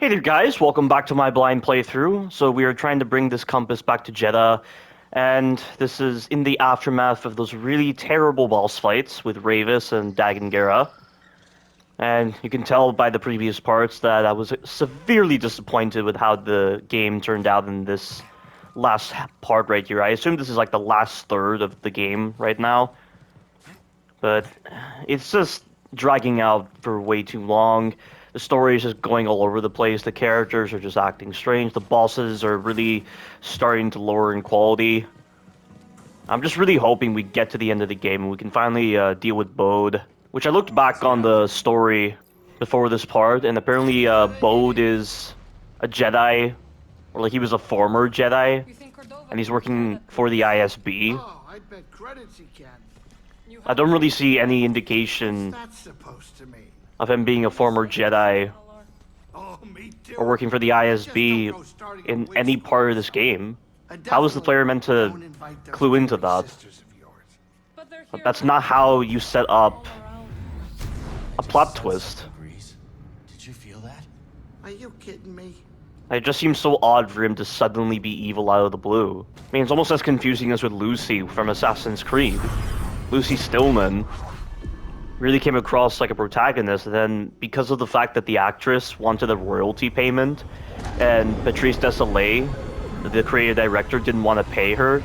Hey there guys, welcome back to my blind playthrough. So we are trying to bring this compass back to Jeddah, and this is in the aftermath of those really terrible boss fights with Ravis and Dagengara. And you can tell by the previous parts that I was severely disappointed with how the game turned out in this last part right here. I assume this is like the last third of the game right now, but it's just dragging out for way too long. The story is just going all over the place. The characters are just acting strange. The bosses are really starting to lower in quality. I'm just really hoping we get to the end of the game and we can finally deal with Bode. Which I looked back on the story before this part, and apparently Bode is a Jedi, or like he was a former Jedi, and he's working for the ISB. Oh, I bet credits he can. I don't really see any indication What's that supposed to mean? of him being a former Jedi Oh, me too. or working for the ISB in any part of this game. How is the player meant to clue into that? That's not how you set up a plot twist. Did you feel that? Are you kidding me? It just seems so odd for him to suddenly be evil out of the blue. I mean, it's almost as confusing as with Lucy from Assassin's Creed. Lucy Stillman really came across like a protagonist, and then because of the fact that the actress wanted a royalty payment, and Patrice Desolé, the creative director, didn't want to pay her,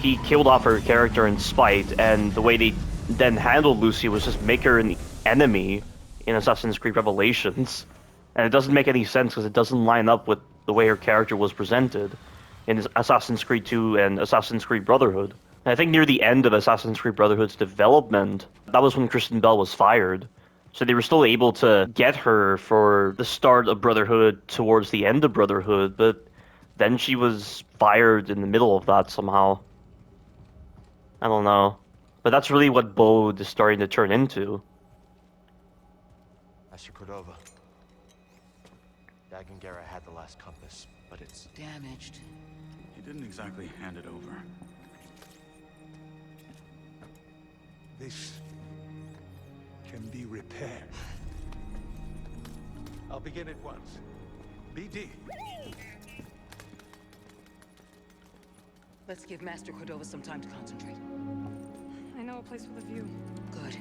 he killed off her character in spite, and the way they then handled Lucy was just make her an enemy in Assassin's Creed Revelations. And it doesn't make any sense because it doesn't line up with the way her character was presented in Assassin's Creed 2 and Assassin's Creed Brotherhood. And I think near the end of Assassin's Creed Brotherhood's development, that was when Kristen Bell was fired. So they were still able to get her for the start of Brotherhood towards the end of Brotherhood, but then she was fired in the middle of that somehow. I don't know. But that's really what Bode is starting to turn into. Master Cordova. Dagengara had the last compass, but it's damaged. He didn't exactly hand it over. This can be repaired. I'll begin at once. BD. Let's give Master Cordova some time to concentrate. I know a place with a view. Good.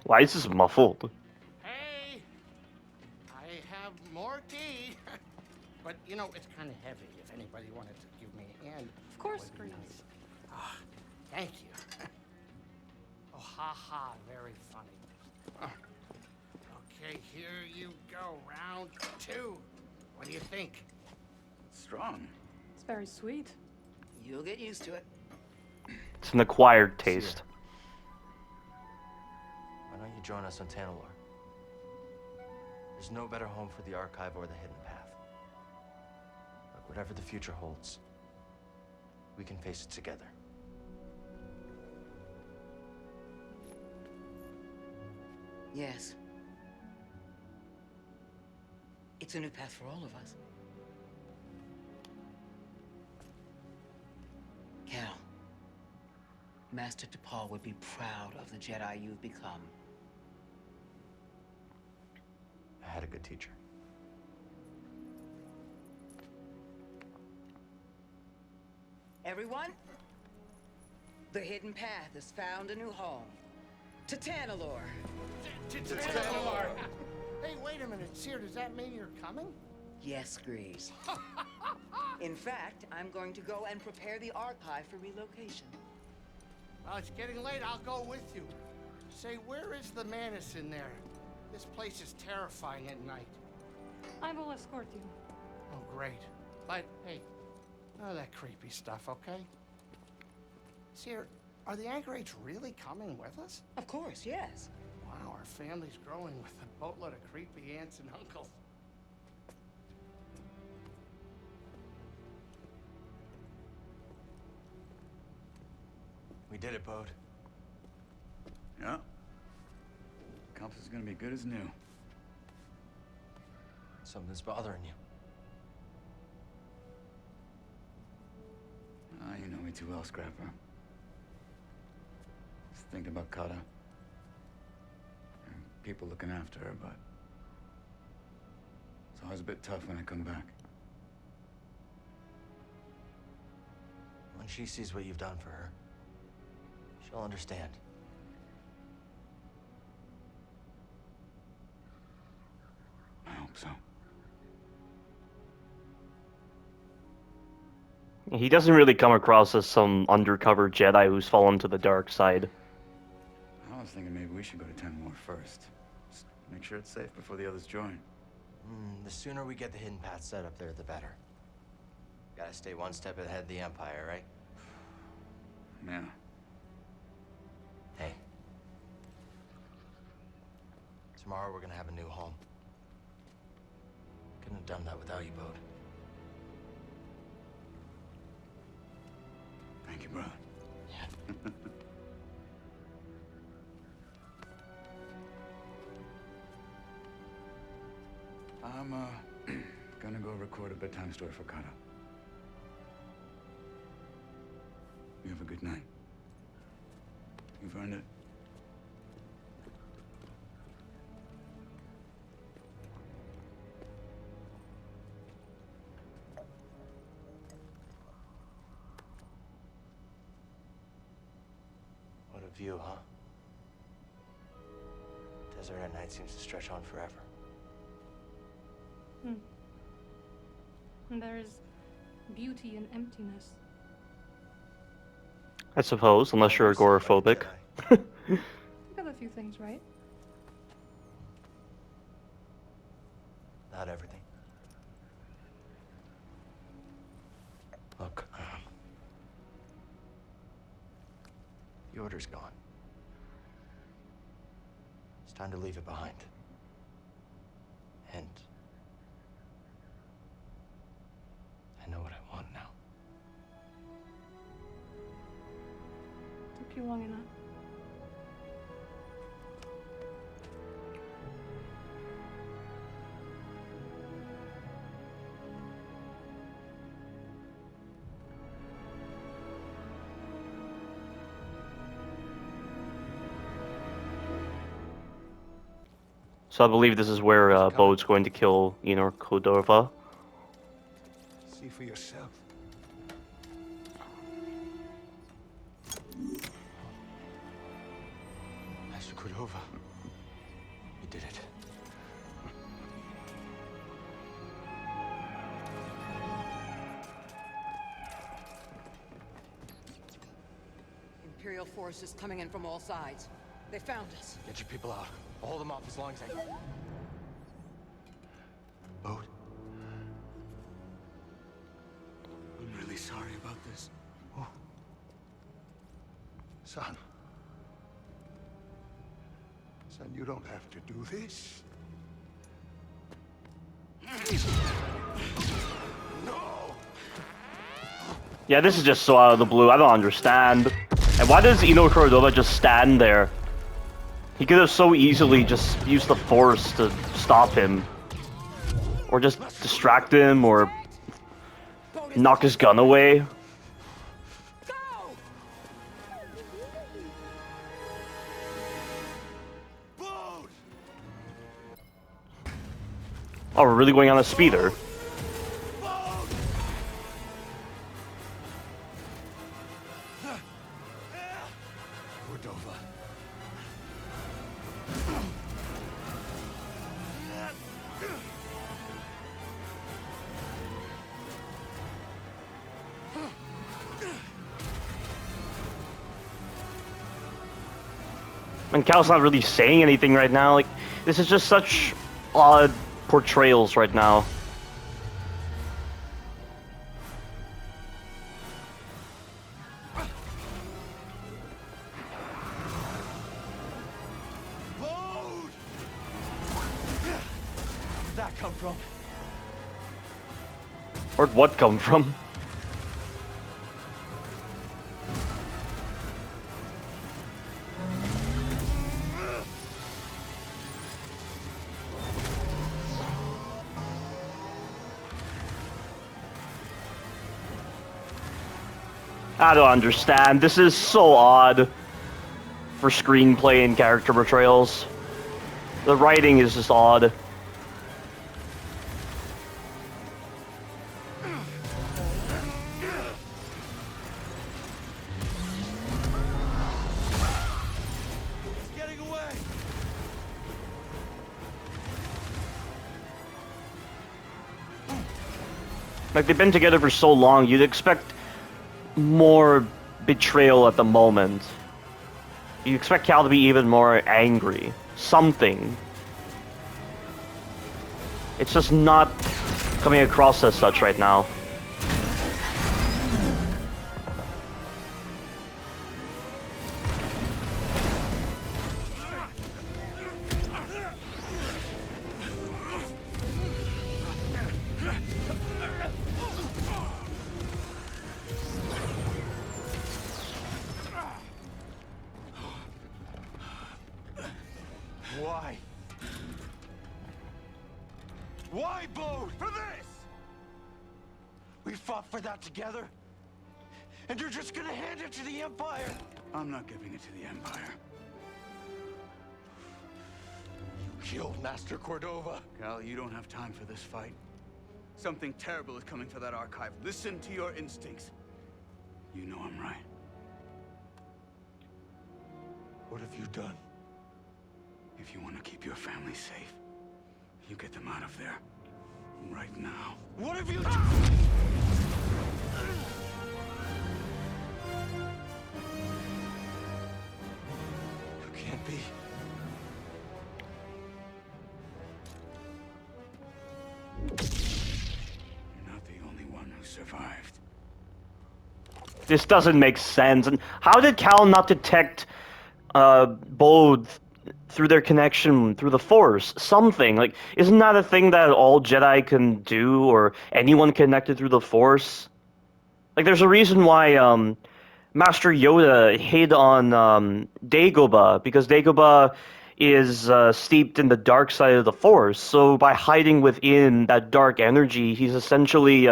Why is this muffled? Hey, I have more tea. But, you know, it's kind of heavy if anybody wanted to give me a hand. Of course, Would be Grease. nice. Ah, thank you. Oh, ha ha, very funny. Okay, here you go, round 2. What do you think? Strong. It's very sweet. You'll get used to it. It's an acquired taste. Why don't you join us on Tanalor? There's no better home for the Archive or the Hidden Path. But whatever the future holds, we can face it together. Yes. It's a new path for all of us. Cal, Master T'Pol would be proud of the Jedi you've become. I had a good teacher. Everyone, the Hidden Path has found a new home. To Tanalor. Hey, wait a minute, Seer, does that mean you're coming? Yes, Grease. In fact, I'm going to go and prepare the Archive for relocation. Well, it's getting late, I'll go with you. Say, where is the Manus in there? This place is terrifying at night. I will escort you. Oh, great. But, hey, none of that creepy stuff, okay? Seer, are the Anchorites really coming with us? Of course, yes. Wow, our family's growing with a boatload of creepy aunts and uncles. We did it, Bode. House is gonna be good as new. Something's bothering you. Ah, you know me too well, Scrapper. Just thinking about Kata. And people looking after her, but it's always a bit tough when I come back. When she sees what you've done for her, she'll understand. I hope so. He doesn't really come across as some undercover Jedi who's fallen to the dark side. I was thinking maybe we should go to Tenmore first. Just make sure it's safe before the others join. The sooner we get the hidden path set up there, the better. Gotta stay one step ahead of the Empire, right? Yeah. Hey. Tomorrow we're gonna have a new home. Couldn't have done that without you, Bode. Thank you, brother. Yeah. I'm, gonna go record a bedtime story for Kata. You have a good night. You've earned it. What a view, huh? Desert at night seems to stretch on forever. And there is beauty in emptiness. I suppose, unless you're agoraphobic. You got a few things right. Not everything. Look, the order's gone. It's time to leave it behind. And I know what I want now. Took you long enough. So I believe this is where Bode's going to kill Enor Cordova. See for yourself. Master Cordova. You did it. Imperial forces coming in from all sides. They found us. Get your people out. I'll hold them off as long as I can. Bode. I'm really sorry about this. Son. Son, you don't have to do this. No! Yeah, this is just so out of the blue. I don't understand. And why does Enor Cordova just stand there? He could have so easily just used the Force to stop him. Or just distract him, or knock his gun away. Go! Oh, we're really going on a speeder. Cordova. And Cal's not really saying anything right now. Like, this is just such odd portrayals right now. Where'd that come from? Where'd what come from? I don't understand. This is so odd for screenplay and character portrayals. The writing is just odd. Like, they've been together for so long, you'd expect more betrayal at the moment. You expect Cal to be even more angry. Something. It's just not coming across as such right now. Why? Why, Bode? For this! We fought for that together, and you're just gonna hand it to the Empire? I'm not giving it to the Empire. You killed Master Cordova. Cal, you don't have time for this fight. Something terrible is coming for that archive. Listen to your instincts. You know I'm right. What have you done? If you want to keep your family safe, you get them out of there. Right now. What have you You can't be. You're not the only one who survived. This doesn't make sense. And how did Cal not detect Bode through their connection through the Force? Something. Like, isn't that a thing that all Jedi can do, or anyone connected through the Force? Like, there's a reason why Master Yoda hid on Dagobah, because Dagobah is steeped in the dark side of the Force. So by hiding within that dark energy, he's essentially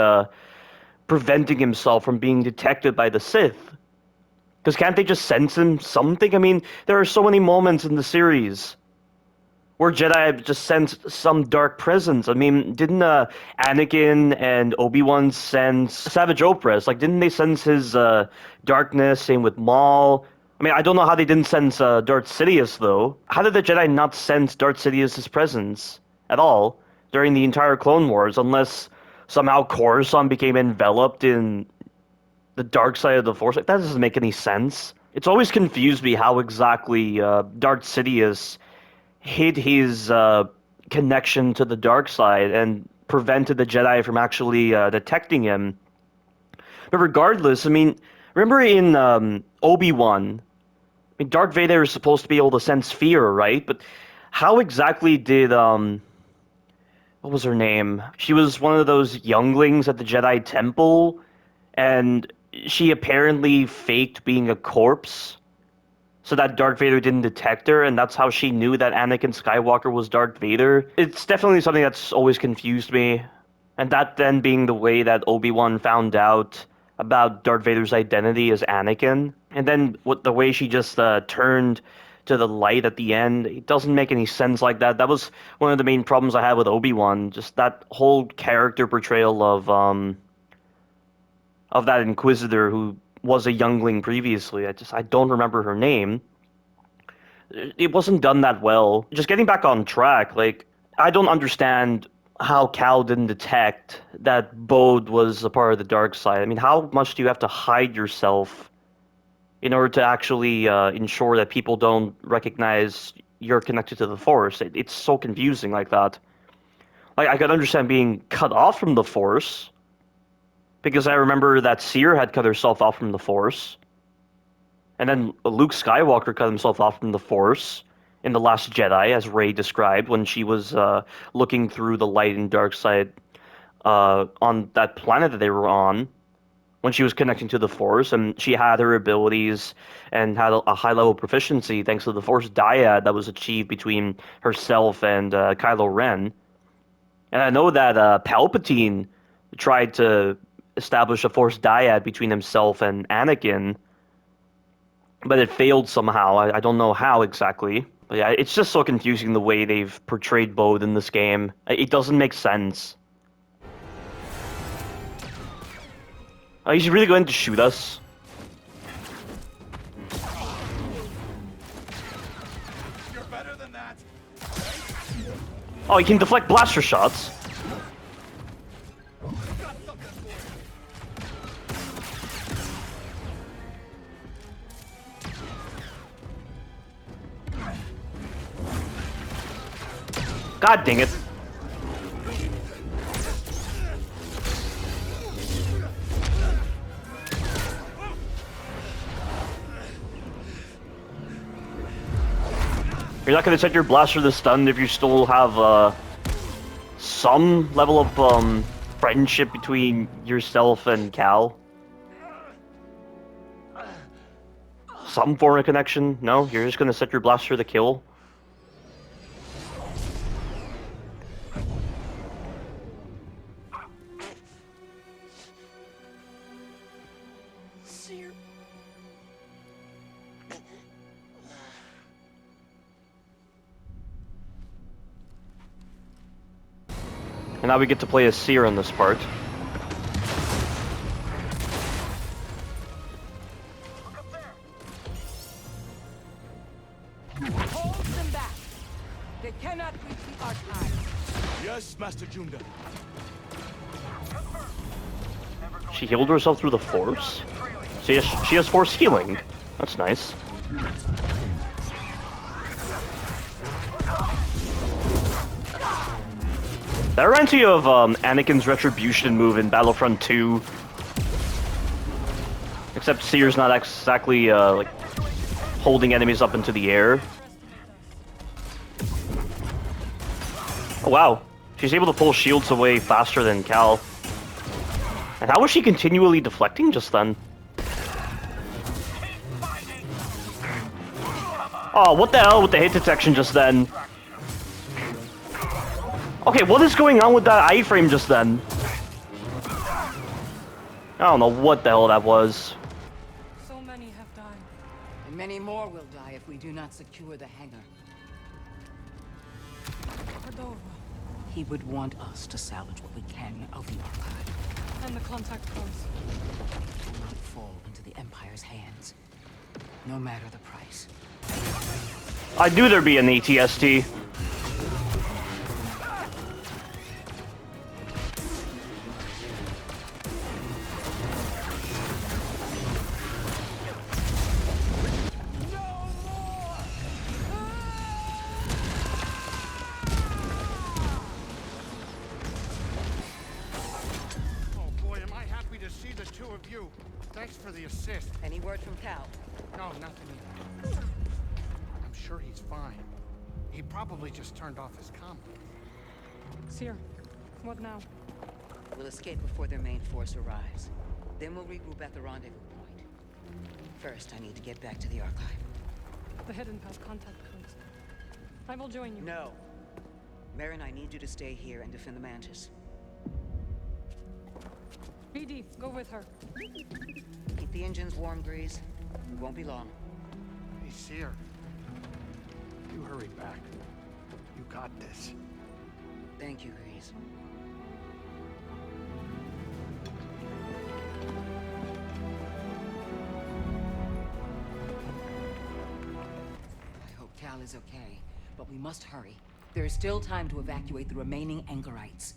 preventing himself from being detected by the Sith. Because can't they just sense him something? I mean, there are so many moments in the series where Jedi just sense some dark presence. I mean, didn't Anakin and Obi-Wan sense Savage Opress? Like, didn't they sense his darkness? Same with Maul. I mean, I don't know how they didn't sense Darth Sidious, though. How did the Jedi not sense Darth Sidious's presence at all during the entire Clone Wars, unless somehow Coruscant became enveloped in the dark side of the Force? Like, that doesn't make any sense. It's always confused me how exactly Darth Sidious hid his connection to the dark side and prevented the Jedi from actually detecting him. But regardless, I mean, remember in Obi-Wan, I mean, Darth Vader is supposed to be able to sense fear, right? But how exactly did what was her name? She was one of those younglings at the Jedi Temple, and she apparently faked being a corpse so that Darth Vader didn't detect her, and that's how she knew that Anakin Skywalker was Darth Vader. It's definitely something that's always confused me, and that then being the way that Obi-Wan found out about Darth Vader's identity as Anakin, and then the way she just turned to the light at the end, it doesn't make any sense like that. That was one of the main problems I had with Obi-Wan, just that whole character portrayal of that Inquisitor who was a youngling previously. I don't remember her name. It wasn't done that well. Just getting back on track, like, I don't understand how Cal didn't detect that Bode was a part of the dark side. I mean, how much do you have to hide yourself in order to actually ensure that people don't recognize you're connected to the Force? It's so confusing like that. Like, I could understand being cut off from the Force, because I remember that Seer had cut herself off from the Force. And then Luke Skywalker cut himself off from the Force in The Last Jedi, as Rey described, when she was looking through the light and dark side on that planet that they were on, when she was connecting to the Force, and she had her abilities and had a high-level proficiency thanks to the Force dyad that was achieved between herself and Kylo Ren. And I know that Palpatine tried to establish a Force dyad between himself and Anakin, but it failed somehow. I don't know how exactly. But yeah, it's just so confusing the way they've portrayed both in this game. It doesn't make sense. Oh, he's really going to shoot us? You're better than that. Oh, he can deflect blaster shots. God dang it. You're not gonna set your blaster to stun if you still have some level of friendship between yourself and Cal? Some form of connection? No? You're just gonna set your blaster to kill? And now we get to play as Seer in this part. Hold them back. They cannot reach the archive. Yes, Master Junda. She healed herself through the Force? She has Force healing. That's nice. That reminds me of Anakin's Retribution move in Battlefront 2. Except Seer's not exactly like holding enemies up into the air. Oh wow, she's able to pull shields away faster than Cal. And how was she continually deflecting just then? Oh, what the hell with the hit detection just then? Okay, what is going on with that iframe just then? I don't know what the hell that was. So many have died. And many more will die if we do not secure the hangar. Cordova. He would want us to salvage what we can of the archive. And the contact codes. It will not fall into the Empire's hands, no matter the price. I knew there'd be an ATST. Thanks for the assist. Any word from Cal? No, nothing yet. I'm sure he's fine. He probably just turned off his comm. Seer, what now? We'll escape before their main force arrives. Then we'll regroup at the rendezvous point. First, I need to get back to the archive. The hidden path contact codes. I will join you. No. Marin, I need you to stay here and defend the Mantis. BD, go with her. Keep the engines warm, Grease. We won't be long. Hey, Seer. You hurry back. You got this. Thank you, Grease. I hope Cal is okay, but we must hurry. There is still time to evacuate the remaining Angarites.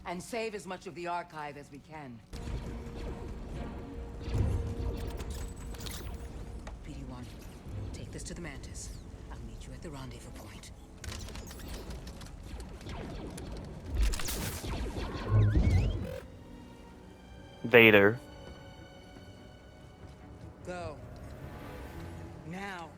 And save as much of the archive as we can. PD-1, take this to the Mantis. I'll meet you at the rendezvous point. Vader. Go. Now.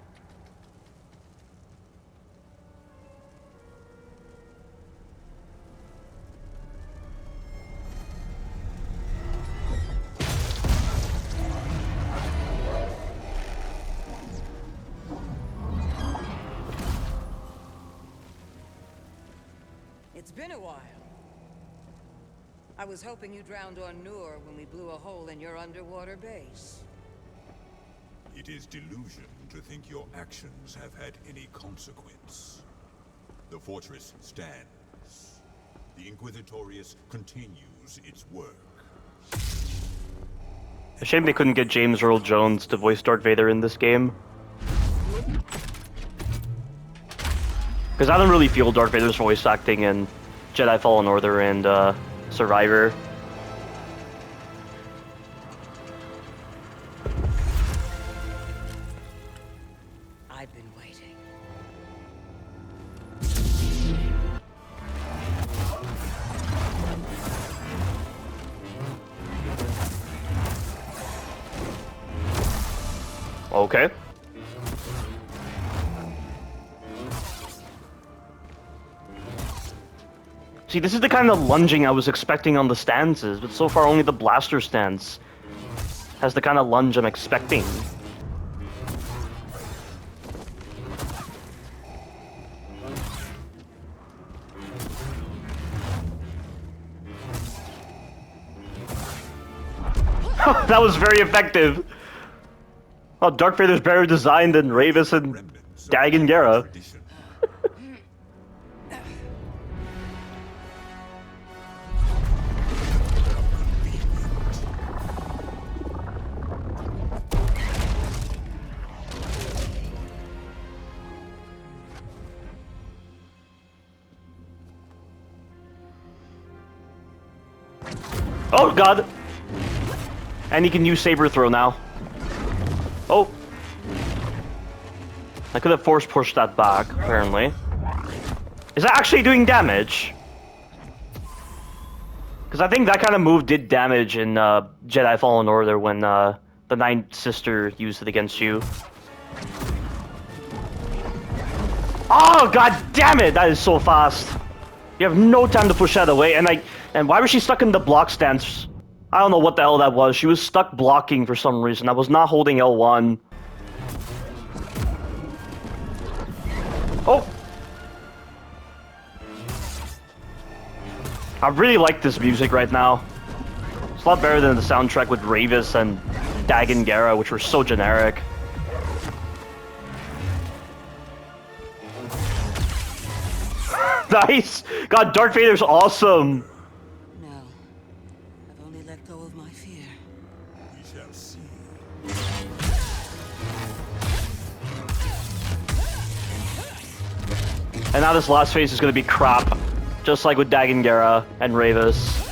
It's been a while. I was hoping you drowned on Nur when we blew a hole in your underwater base. It is delusion to think your actions have had any consequence. The fortress stands. The Inquisitorius continues its work. A shame they couldn't get James Earl Jones to voice Darth Vader in this game. Because I don't really feel Darth Vader's voice acting in Jedi Fallen Order and Survivor. I've been waiting. Okay. See, this is the kind of lunging I was expecting on the stances, but so far only the blaster stance has the kind of lunge I'm expecting. That was very effective. Oh, Darth Vader's better designed than Ravis and Dagan Gera. Oh god! And he can use Saber Throw now. Oh! I could have force pushed that back, apparently. Is that actually doing damage? Because I think that kind of move did damage in Jedi Fallen Order when the Ninth Sister used it against you. Oh god damn it! That is so fast! You have no time to push that away, and why was she stuck in the block stance? I don't know what the hell that was. She was stuck blocking for some reason. I was not holding L1. Oh! I really like this music right now. It's a lot better than the soundtrack with Ravis and Dagan Gera, which were so generic. Nice! God, Darth Vader's awesome! No. I've only let go of my fear. We shall see. And now this last phase is gonna be crap. Just like with Dagan Gera and Ravis.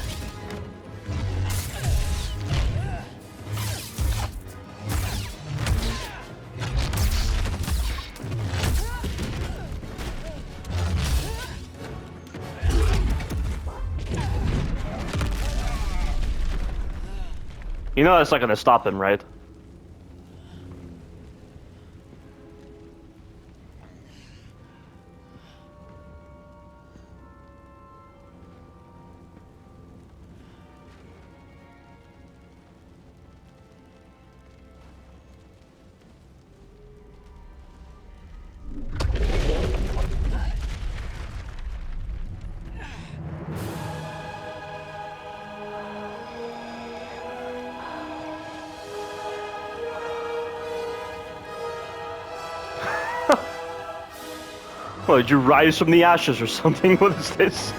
You know that's not gonna stop him, right? What, did you rise from the ashes or something? What is this?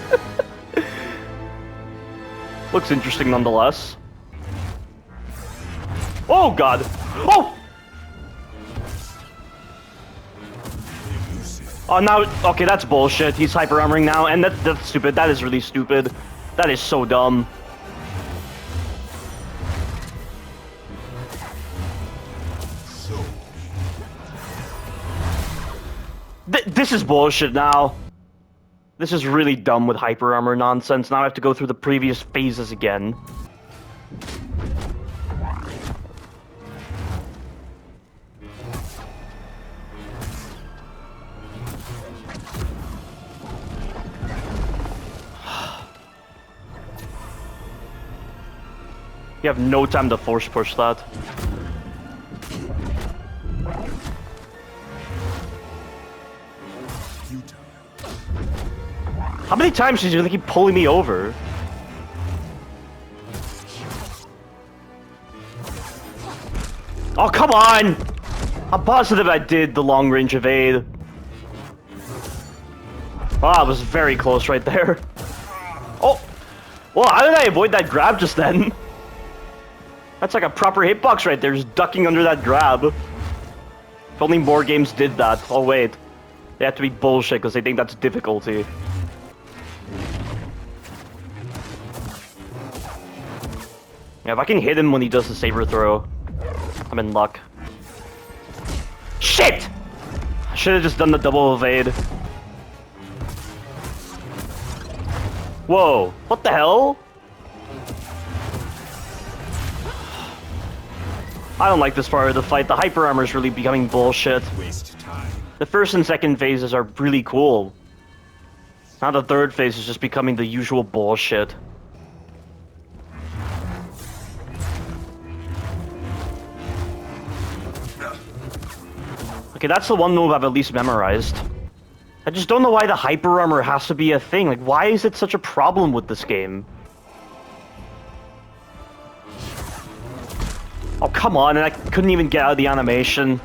Looks interesting nonetheless. Oh god! Oh! Oh, now, okay, that's bullshit. He's hyper armoring now, and that's stupid. That is really stupid. That is so dumb. This is bullshit now. This is really dumb with hyper armor nonsense. Now I have to go through the previous phases again. You have no time to force push that. How many times is he gonna keep pulling me over? Oh, come on! I'm positive I did the long-range evade. Oh, I was very close right there. Oh! Well, how did I avoid that grab just then? That's like a proper hitbox right there, just ducking under that grab. If only more games did that. Oh, wait. They have to be bullshit because they think that's difficulty. Yeah, if I can hit him when he does the saber throw, I'm in luck. Shit! I should have just done the double evade. Whoa, what the hell? I don't like this part of the fight. The hyper armor is really becoming bullshit. Waste time. The first and second phases are really cool. Now the third phase is just becoming the usual bullshit. Okay, that's the one move I've at least memorized. I just don't know why the hyper armor has to be a thing. Like, why is it such a problem with this game? Oh, come on, and I couldn't even get out of the animation.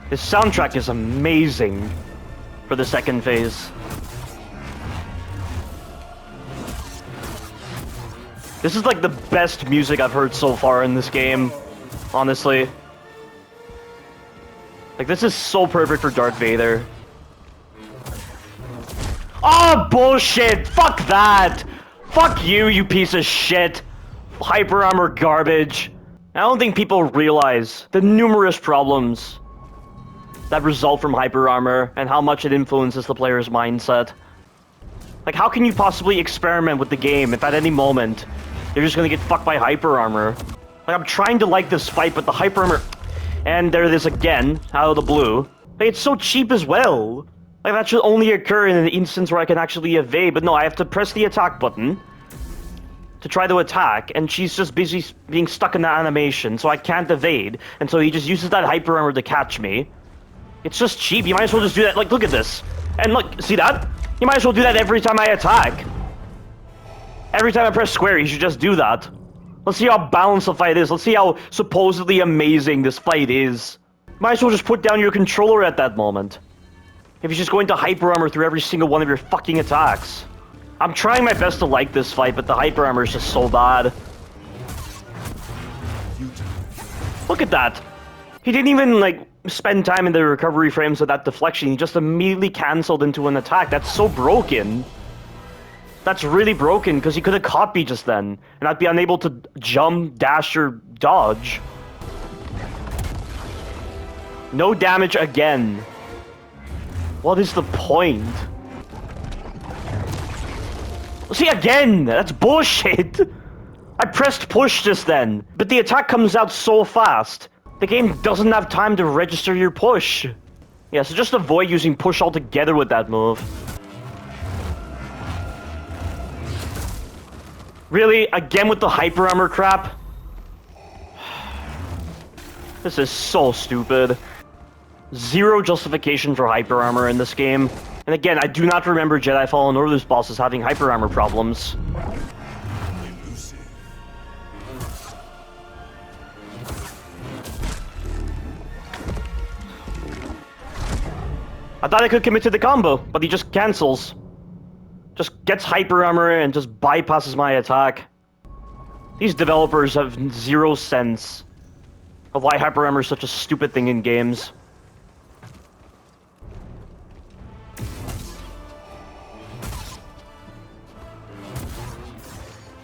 This soundtrack is amazing for the second phase. This is like the best music I've heard so far in this game, honestly. Like, this is so perfect for Darth Vader. Oh, bullshit! Fuck that! Fuck you, you piece of shit! Hyper armor garbage. I don't think people realize the numerous problems that result from hyper armor and how much it influences the player's mindset. Like, how can you possibly experiment with the game if at any moment you're just gonna get fucked by hyper armor? Like, I'm trying to like this fight, but the hyper armor... And there it is again, out of the blue. Like, it's so cheap as well. Like, that should only occur in an instance where I can actually evade, but no, I have to press the attack button to try to attack, and she's just busy being stuck in that animation, so I can't evade, and so he just uses that hyper armor to catch me. It's just cheap. You might as well just do that. Like, look at this. And look, see that? You might as well do that every time I attack. Every time I press square, you should just do that. Let's see how balanced the fight is. Let's see how supposedly amazing this fight is. Might as well just put down your controller at that moment. If you're just going to hyper armor through every single one of your fucking attacks. I'm trying my best to like this fight, but the hyper armor is just so bad. Look at that. He didn't even, like, spend time in the recovery frames of that deflection. He just immediately cancelled into an attack. That's so broken. That's really broken, because he could have caught me just then, and I'd be unable to jump, dash, or dodge. No damage again. What is the point? See, again! That's bullshit! I pressed push just then, but the attack comes out so fast. The game doesn't have time to register your push. Yeah, so just avoid using push altogether with that move. Really? Again with the hyper armor crap? This is so stupid. Zero justification for hyper armor in this game. And again, I do not remember Jedi Fallen Order's bosses having hyper armor problems. I thought I could commit to the combo, but he just cancels. Just gets hyper armor and just bypasses my attack. These developers have zero sense of why hyper armor is such a stupid thing in games.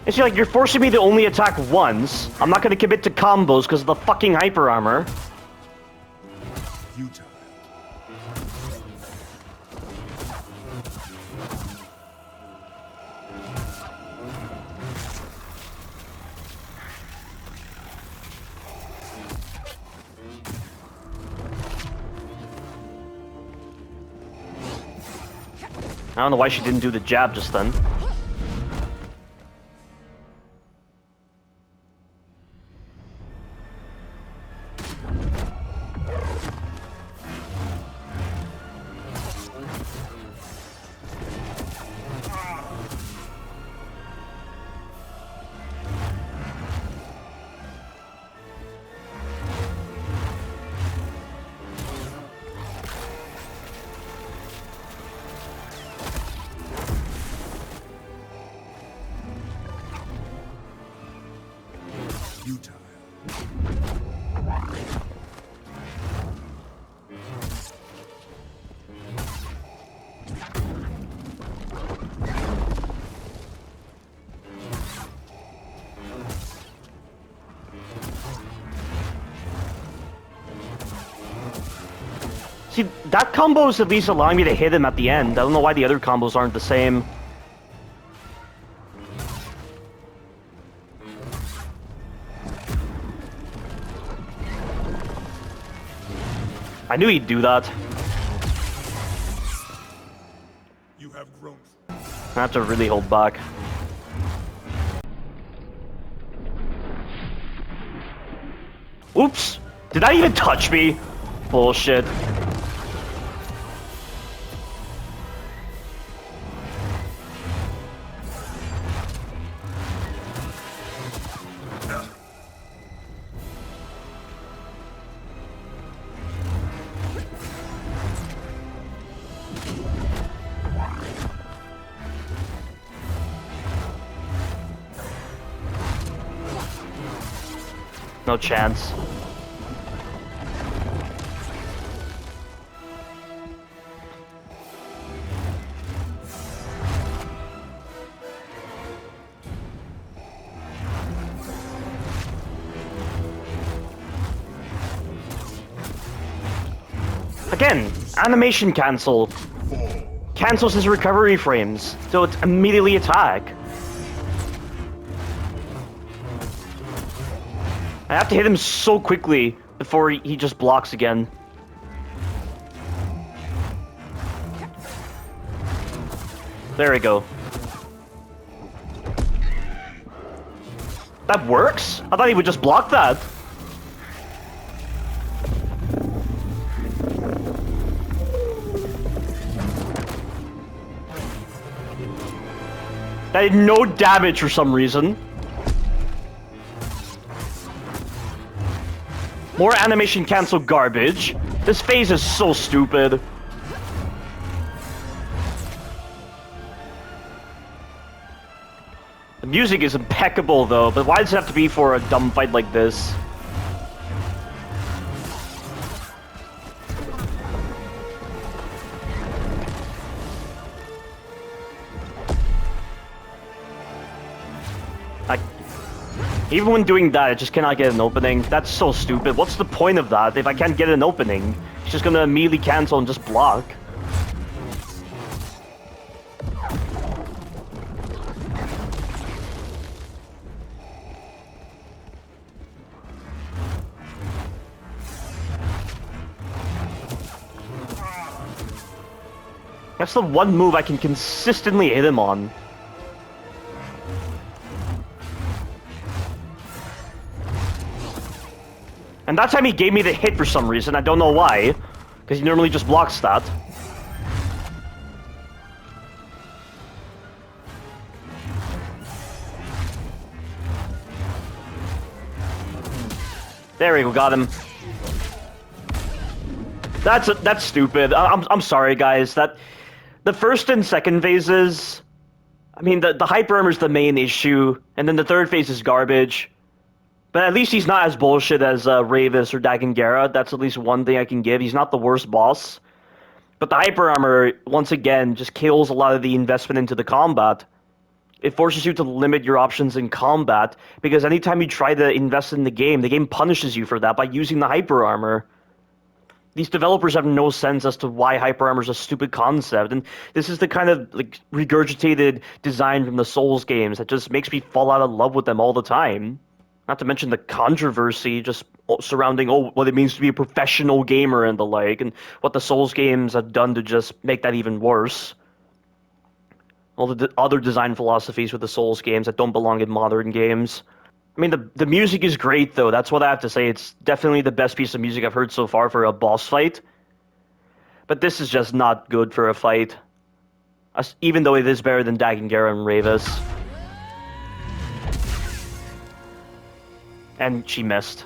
It's like, you're forcing me to only attack once. I'm not gonna commit to combos because of the fucking hyper armor. Futile. I don't know why she didn't do the jab just then. See, that combo is at least allowing me to hit him at the end. I don't know why the other combos aren't the same. I knew he'd do that. You have grown. I have to really hold back. Oops! Did that even touch me? Bullshit. No chance. Again, animation cancel. Cancels his recovery frames, so it's immediately attack. I have to hit him so quickly before he just blocks again. There we go. That works? I thought he would just block that. That did no damage for some reason. More animation cancel garbage. This phase is so stupid. The music is impeccable though, but why does it have to be for a dumb fight like this? Even when doing that, I just cannot get an opening. That's so stupid. What's the point of that if I can't get an opening? He's just gonna immediately cancel and just block. That's the one move I can consistently hit him on. And that time he gave me the hit for some reason, I don't know why. Because he normally just blocks that. There we go, got him. That's stupid. I'm sorry guys, the first and second phases, I mean the hyper armor is the main issue, and then the third phase is garbage. But at least he's not as bullshit as Ravis or Dagengara. That's at least one thing I can give. He's not the worst boss. But the hyper armor, once again, just kills a lot of the investment into the combat. It forces you to limit your options in combat, because anytime you try to invest in the game punishes you for that by using the hyper armor. These developers have no sense as to why hyper armor is a stupid concept, and this is the kind of like regurgitated design from the Souls games that just makes me fall out of love with them all the time. Not to mention the controversy just surrounding what it means to be a professional gamer and the like, and what the Souls games have done to just make that even worse. All the other design philosophies with the Souls games that don't belong in modern games. I mean, the music is great, though. That's what I have to say. It's definitely the best piece of music I've heard so far for a boss fight. But this is just not good for a fight. Even though it is better than Dagengara and Ravis. And she missed.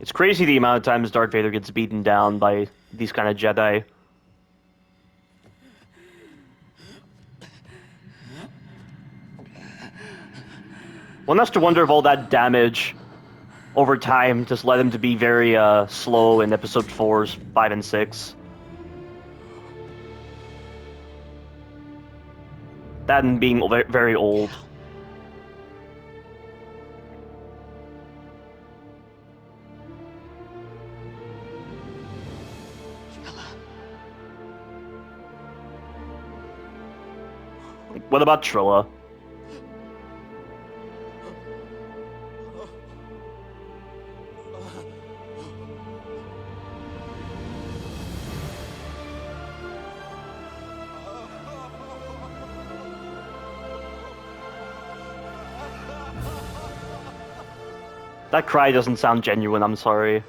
It's crazy the amount of times Darth Vader gets beaten down by these kind of Jedi. One has to wonder if all that damage over time just led him to be very slow in episode 4s, 5, and 6. That and being very old. Like, what about Trilla? That cry doesn't sound genuine, I'm sorry.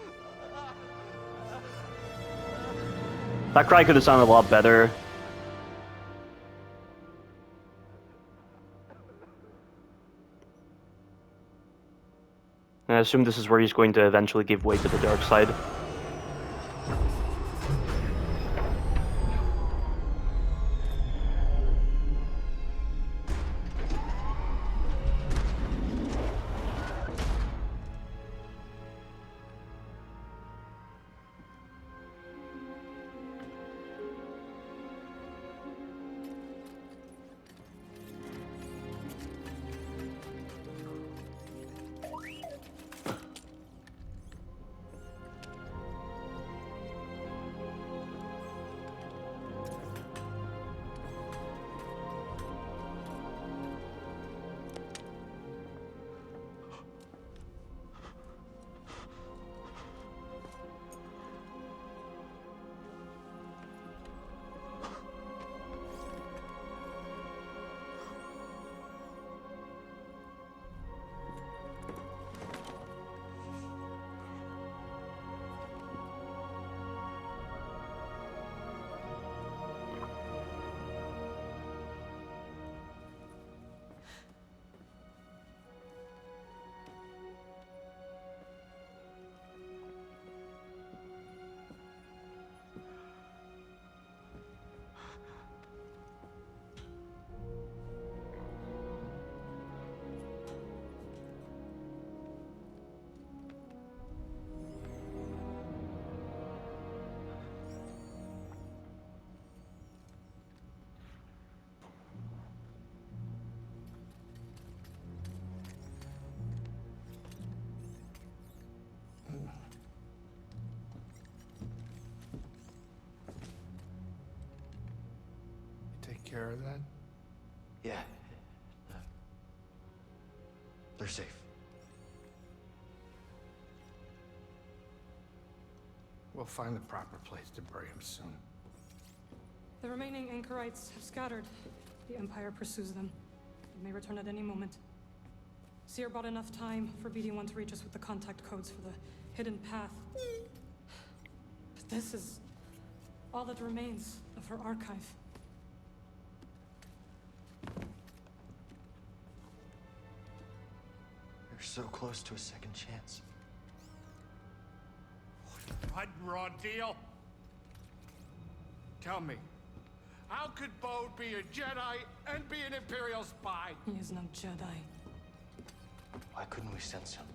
That cry could have sounded a lot better. And I assume this is where he's going to eventually give way to the dark side. Take care of that? Yeah. They're safe. We'll find the proper place to bury him soon. The remaining anchorites have scattered. The Empire pursues them. They may return at any moment. Seer bought enough time for BD-1 to reach us with the contact codes for the hidden path. But this is all that remains of her archive. You're so close to a second chance. What raw deal? Tell me, how could Bode be a Jedi and be an Imperial spy? He is no Jedi. Why couldn't we sense him?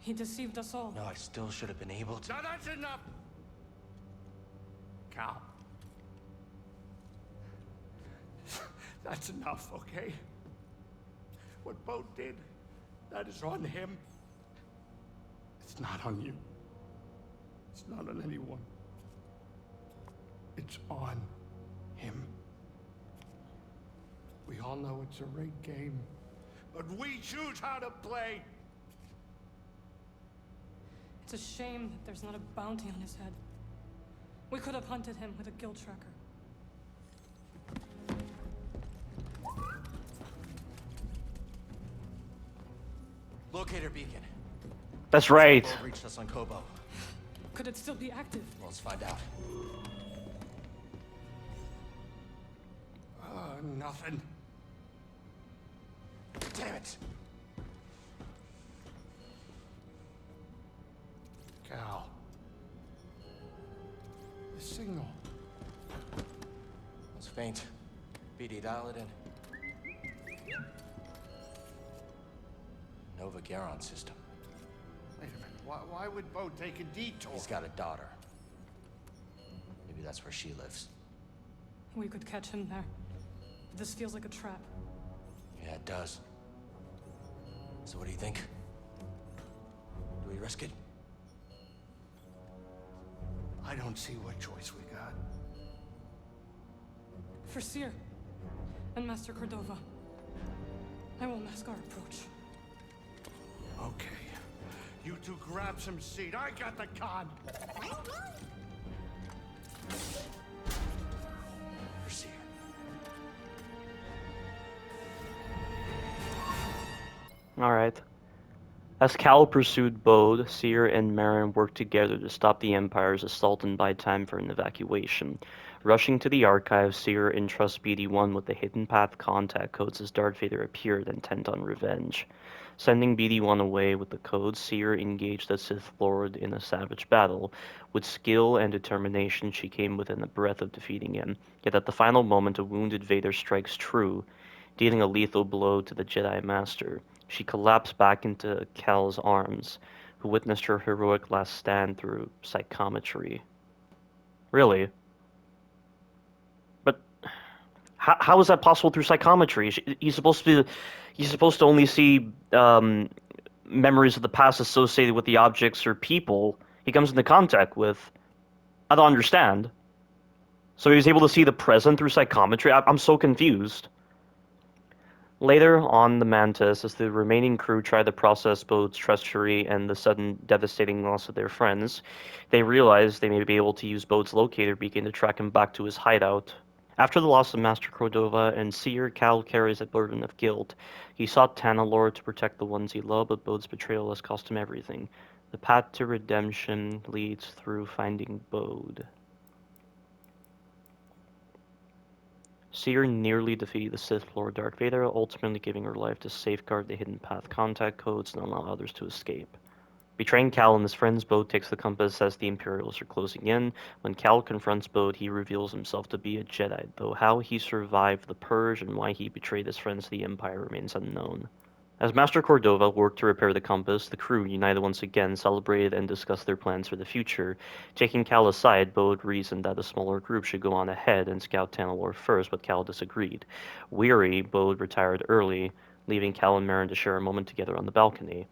He deceived us all. No, I still should have been able to. Now that's enough! Cal. That's enough, okay? What Bode did, that is on him. It's not on you. It's not on anyone. It's on him. We all know it's a rigged game, but we choose how to play. It's a shame that there's not a bounty on his head. We could have hunted him with a guild tracker. Locator beacon. That's right. Bode reached us on Kobo. Could it still be active? Well, let's find out. Nothing. Damn it! Cal. The signal. It's faint. BD, dial it in. Nova Garon system. Wait a minute. Why would Bo take a detour? He's got a daughter. Maybe that's where she lives. We could catch him there. This feels like a trap. Yeah, it does. So what do you think? Do we risk it? I don't see what choice we got. For Seer and Master Cordova, I will mask our approach. Okay. You two grab some seat. I got the con. For Seer. Alright. As Cal pursued Bode, Seer and Marin worked together to stop the Empire's assault and buy time for an evacuation. Rushing to the archive, Seer entrusts BD-1 with the hidden path contact codes as Darth Vader appeared, intent on revenge. Sending BD-1 away with the codes, Seer engaged the Sith Lord in a savage battle. With skill and determination, she came within a breath of defeating him. Yet at the final moment, a wounded Vader strikes true, dealing a lethal blow to the Jedi Master. She collapsed back into Cal's arms, who witnessed her heroic last stand through psychometry. Really? But how is that possible through psychometry? He's supposed to only see memories of the past associated with the objects or people he comes into contact with. I don't understand. So he was able to see the present through psychometry? I'm so confused. Later on the Mantis, as the remaining crew try to process Bode's treachery and the sudden devastating loss of their friends, they realize they may be able to use Bode's locator beacon to track him back to his hideout. After the loss of Master Cordova and Seer, Cal carries a burden of guilt. He sought Tanalorr to protect the ones he loved, but Bode's betrayal has cost him everything. The path to redemption leads through finding Bode. Seer nearly defeated the Sith Lord Darth Vader, ultimately giving her life to safeguard the hidden path contact codes and allow others to escape. Betraying Cal and his friends, Bode takes the compass as the Imperials are closing in. When Cal confronts Bode, he reveals himself to be a Jedi, though how he survived the Purge and why he betrayed his friends to the Empire remains unknown. As Master Cordova worked to repair the compass, the crew, united once again, celebrated and discussed their plans for the future. Taking Cal aside, Bode reasoned that a smaller group should go on ahead and scout Tanalorr first, but Cal disagreed. Weary, Bode retired early, leaving Cal and Marin to share a moment together on the balcony.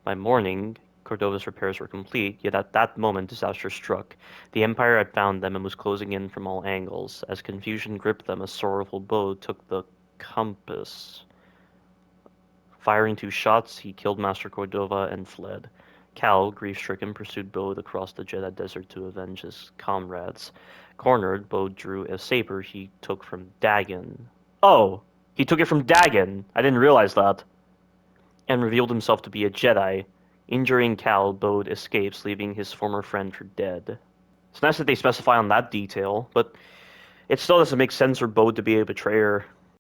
By morning, Cordova's repairs were complete, yet at that moment disaster struck. The Empire had found them and was closing in from all angles. As confusion gripped them, a sorrowful Bode took the compass. Firing 2 shots, he killed Master Cordova and fled. Cal, grief-stricken, pursued Bode across the Jedha desert to avenge his comrades. Cornered, Bode drew a saber he took from Dagon. Oh! He took it from Dagon! I didn't realize that. And revealed himself to be a Jedi. Injuring Cal, Bode escapes, leaving his former friend for dead. It's nice that they specify on that detail, but it still doesn't make sense for Bode to be a betrayer.